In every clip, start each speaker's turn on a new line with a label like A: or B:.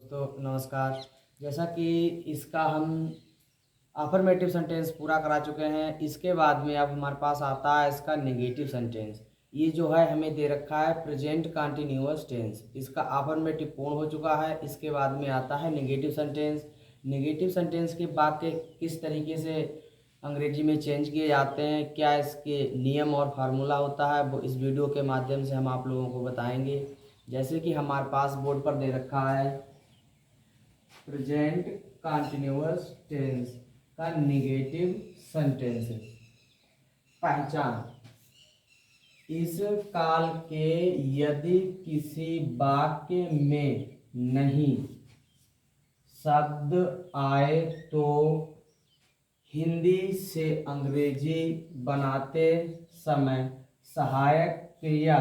A: तो नमस्कार। जैसा कि इसका हम अफर्मेटिव सेंटेंस पूरा करा चुके हैं, इसके बाद में अब हमारे पास आता है इसका नेगेटिव सेंटेंस। ये जो है हमें दे रखा है प्रेजेंट कंटिन्यूअस टेंस। इसका अफर्मेटिव पूर्ण हो चुका है, इसके बाद में आता है नेगेटिव सेंटेंस। नेगेटिव सेंटेंस के वाक्य किस तरीके से अंग्रेजी में चेंज किए जाते हैं, क्या इसके नियम और फार्मूला होता है, वो इस वीडियो के माध्यम से हम आप लोगों को बताएंगे। जैसे कि हमारे पास बोर्ड पर दे रखा है प्रेजेंट कंटिन्यूअस टेंस का नेगेटिव सेंटेंस। पहचान: इस काल के यदि किसी वाक्य में नहीं शब्द आए तो हिंदी से अंग्रेजी बनाते समय सहायक क्रिया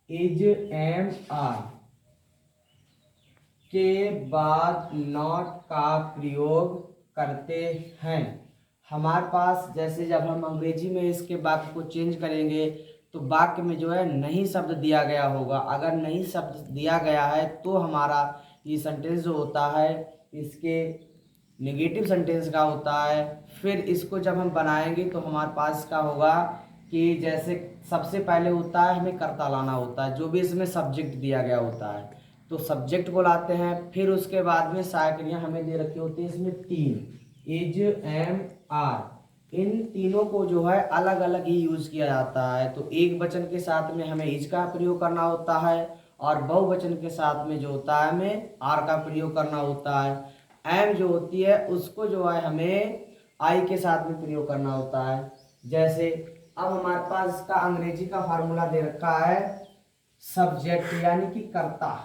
A: इज एम आर के बाद नॉट का प्रयोग करते हैं। हमारे पास जैसे जब हम अंग्रेजी में इसके वाक्य को चेंज करेंगे तो वाक्य में जो है नहीं शब्द दिया गया होगा। अगर नहीं शब्द दिया गया है तो हमारा ये सेंटेंस जो होता है इसके नेगेटिव सेंटेंस का होता है। फिर इसको जब हम बनाएंगे तो हमारे पास का होगा कि जैसे सबसे पहले होता है हमें कर्ता लाना होता है, जो भी इसमें सब्जेक्ट दिया गया होता है तो सब्जेक्ट को लाते हैं। फिर उसके बाद में सहायक क्रिया हमें दे रखी होती है इसमें तीन, इज एम आर। इन तीनों को जो है अलग अलग ही यूज किया जाता है। तो एक वचन के साथ में हमें इज का प्रयोग करना होता है और बहुवचन के साथ में जो होता है हमें आर का प्रयोग करना होता है। एम जो होती है उसको जो है हमें आई के साथ में प्रयोग करना होता है। जैसे अब हमारे पास इसका अंग्रेजी का फार्मूला दे रखा है सब्जेक्ट यानी कि कर्ता।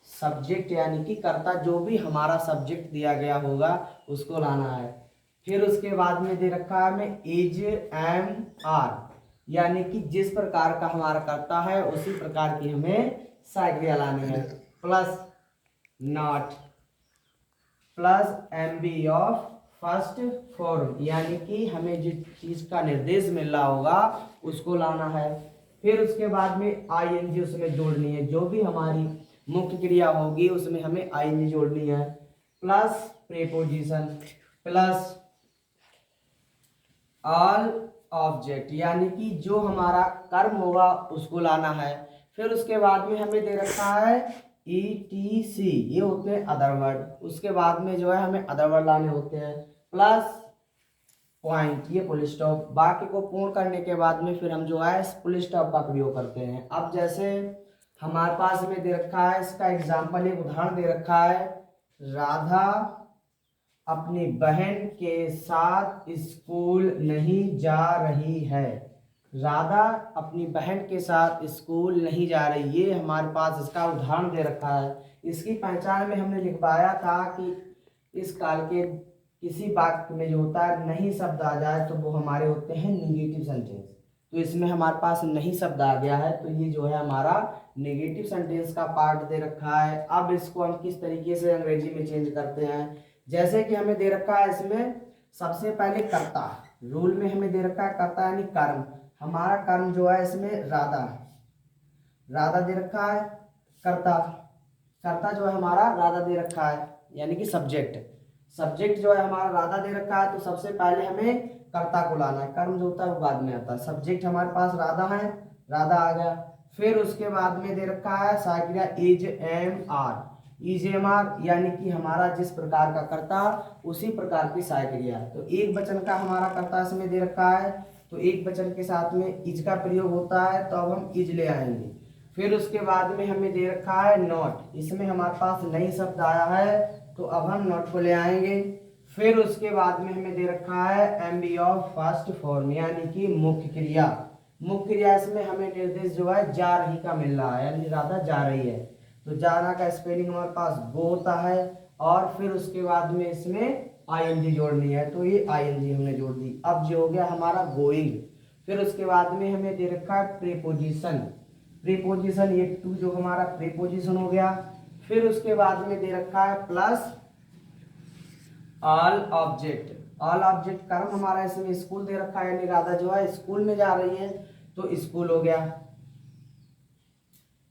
A: सब्जेक्ट यानी कि कर्ता, जो भी हमारा सब्जेक्ट दिया गया होगा उसको लाना है। फिर उसके बाद में दे रखा है हमें इज एम आर, यानी कि जिस प्रकार का हमारा कर्ता है उसी प्रकार की हमें सहायक क्रिया लानी है। Plus not plus M B of first form, यानी कि हमें जिस चीज का निर्देश मिल रहा होगा उसको लाना है। फिर उसके बाद में आई एन जी उसमें जोड़नी है, जो भी हमारी मुख्य क्रिया होगी उसमें हमें आई एन जी जोड़नी है। Plus preposition plus all object, यानी कि जो हमारा कर्म होगा उसको लाना है। फिर उसके बाद में हमें दे रखा है ई टी सी, ये होते हैं अदर वर्ड। उसके बाद में जो है हमें अदर वर्ड लाने होते हैं। प्लस पॉइंट, ये फुल स्टॉप। बाकी को पूर्ण करने के बाद में फिर हम जो है फुल स्टॉप का प्रयोग करते हैं। अब जैसे हमारे पास में दे रखा है इसका एग्जाम्पल, एक उदाहरण दे रखा है राधा अपनी बहन के साथ स्कूल नहीं जा रही है। राधा अपनी बहन के साथ स्कूल नहीं जा रही, ये हमारे पास इसका उदाहरण दे रखा है। इसकी पहचान में हमने लिखवाया था कि इस काल के किसी वाक्य में जो होता है नहीं शब्द आ जाए तो वो हमारे होते हैं नेगेटिव सेंटेंस। तो इसमें हमारे पास नहीं शब्द आ गया है तो ये जो है हमारा नेगेटिव सेंटेंस का पार्ट दे रखा है। अब इसको हम किस तरीके से अंग्रेजी में चेंज करते हैं, जैसे कि हमें दे रखा है इसमें सबसे पहले कर्ता। रूल में हमें दे रखा है कर्ता यानी कर्म। हमारा कर्म जो है इसमें राधा, राधा दे रखा है। कर्ता, कर्ता जो है हमारा राधा दे रखा है, यानी कि सब्जेक्ट। सब्जेक्ट जो है हमारा राधा दे रखा है तो सबसे पहले हमें कर्ता को लाना है। कर्म जो होता है वो बाद में आता है। सब्जेक्ट हमारे पास राधा है, राधा आ गया। फिर उसके बाद में दे रखा है सहायक क्रिया is am are. Is am are यानी कि हमारा जिस प्रकार का कर्ता उसी प्रकार की सहायक क्रिया। तो एक वचन का हमारा कर्ता इसमें दे रखा है तो एक वचन के साथ में इज का प्रयोग होता है, तो अब हम इज ले आएंगे। फिर उसके बाद में हमें दे रखा है नॉट, इसमें हमारे पास नई शब्द आया है तो अब हम नॉट को ले आएंगे। फिर उसके बाद में हमें दे रखा है M B of first form, यानी कि मुख्य क्रिया। मुख्य क्रिया इसमें हमें निर्देश जो है जा रही का मिल रहा है, यानी राधा जा रही है तो जाना का स्पेलिंग हमारे पास गो होता है। और फिर उसके बाद में इसमें आई एन जी जोड़नी है तो ये आई एन जी हमने जोड़ दी। अब जो हो गया हमारा गोइंग। फिर उसके बाद में हमें दे रखा है प्रीपोजिशन। प्रीपोजिशन ये टू जो हमारा प्रीपोजिशन हो गया। फिर उसके बाद में दे रखा है plus all object. All object कर्म हमारा इसमें स्कूल दे रखा है, यानी राधा जो है स्कूल में जा रही है तो स्कूल हो गया।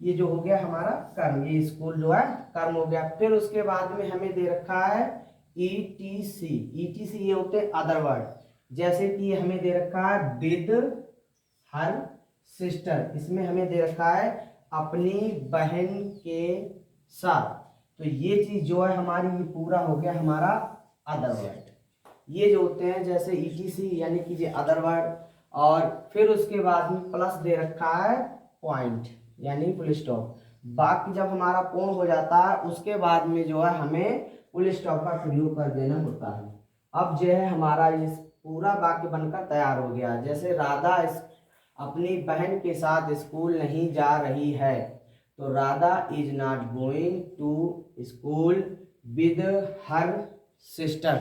A: ये जो हो गया हमारा कर्म, ये स्कूल जो है कर्म हो गया। फिर उसके बाद में हमें दे रखा है ETC। ETC ये होते हैं अदर वर्ड, जैसे कि हमें दे रखा है विद हर सिस्टर, इसमें हमें दे रखा है अपनी बहन के साथ। तो ये चीज जो है हमारी, ये पूरा हो गया हमारा अदर वर्ड। ये जो होते हैं जैसे ETC यानी कि ये अदर वर्ड, और फिर उसके बाद में प्लस दे रखा है पॉइंट यानी फुल स्टॉप। वाक्य जब हमारा पूर्ण हो जाता है उसके बाद में जो है हमें फुल स्टॉप का प्रयोग कर देना होता है। अब जो है हमारा ये पूरा वाक्य बनकर तैयार हो गया। जैसे राधा अपनी बहन के साथ स्कूल नहीं जा रही है, तो Radha is not going to school with her sister.